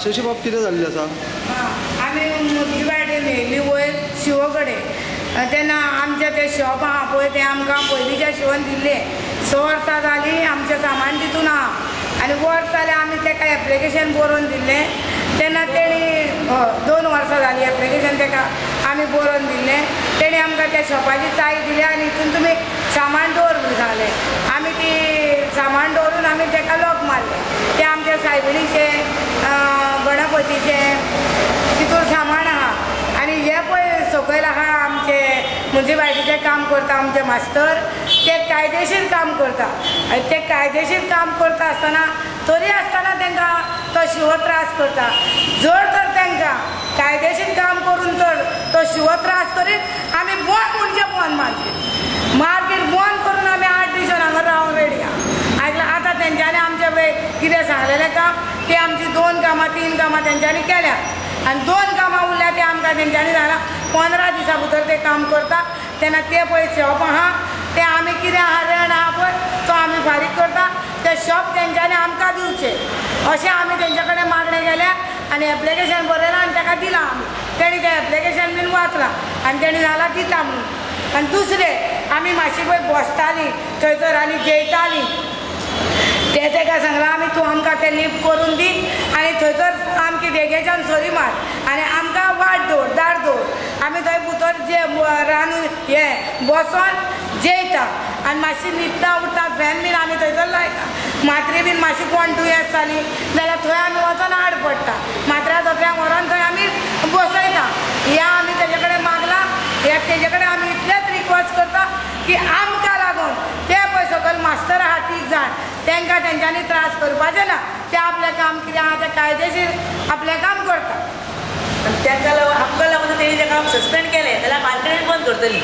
शशी बाब कितें जाल्लें आसा? आमी मुर्गी वाटेन येयल्ली वयर शिवो कडेन तेन्ना आमचें तें शॉप आहा पळय तें आमकां पयलींच्या शिवोन दिल्लें 6 वर्सां जालीं आमचें सामान तितून आहा आनी वर्स जाल्यार आमी ताका एप्लिकेशन बरोवन दिल्लें तेन्ना तेणी 2 वर्सां जालीं एप्लिकेशन ताका आमी बरोवन दिल्लें तेणी आमकां त्या शॉपाची चावी दिली आनी हितून तुमी सामान दवर म्हूण सांगलें आमी ती सामान दवरून आमी ताका लॉक मारलें तें आमचें सायबिणीचें गणपतीचें तितून सामान आहा आनी हे पळय सकयल आहा आमचे म्युन्सिपाल्टीचें काम करता आमचे मास्तर ते कायदेशीर काम करता ते कायदेशीर काम करता आसतना तरी आसतना तांकां तो शिव त्रास करता जर तर तांकां कायदेशीर काम करून तर तो शिव त्रास करीत आमी बंद म्हणजे बंद मार्केट बंद करून आमी 8 दिसान हांगा रावून रेडी आहा आयकलां आतां तेंच्यांनी आमचे पळय कितें सांगलेलें काम ती आमची 2 कामां 3 कामां तेंच्यांनी केल्या आनी 2 कामां उरल्या ते आमकां तेंच्यांनी सांगलां 15 दिसां भितर ते काम करता तेन्ना ते पळय शॉप आहा ते आमी कितें आहा रेंट आहा पळय तो आमी फारीक करता ते शॉप तेंच्यांनी आमकां दिवचें अशें आमी तेंच्या कडेन मागणें केल्या आनी एप्लिकेशन बरयलां आनी ताका दिलां आमी तेणी तें एप्लिकेशन बीन वाचलां आनी तेणी जालां दिता म्हणून आनी दुसरें आमी मातशी पळय बसतालीं थंयसर आनी जेयतालीं ते ताका सांगलां आमी तूं आमकां तें लिफ्ट करून दी आनी थंयसर आमची देगेच्यान सरी मार आनी आमकां वाट दवर दार दवर आमी थंय भितर जे रांदून हे बसोन जेयता आनी मातशी न्हिदता उठता फॅन बीन आमी थंयसर लायता मात्री बीन मातशी कोण दुयेंस जाली जाल्यार थंय आमी वचोन आड पडटा मात्र्या दोत्र्यांक व्हरोन थंय आमी बसयता हें आमी तेजे कडेन मागलां हे तेजे कडेन आमी इतलेंच रिक्वेस्ट करता की आमकां लागून ते पळय सकयल मास्तर आहा 30 जाण तांकां तेंच्यांनी त्रास करपाचें ना ते आपलें काम कितें आहा तें कायदेशीर आपलें काम करता आनी तांकां लागून आमकां लागून तेणी तें काम सस्पेंड केलें जाल्यार मार्केट बंद करतली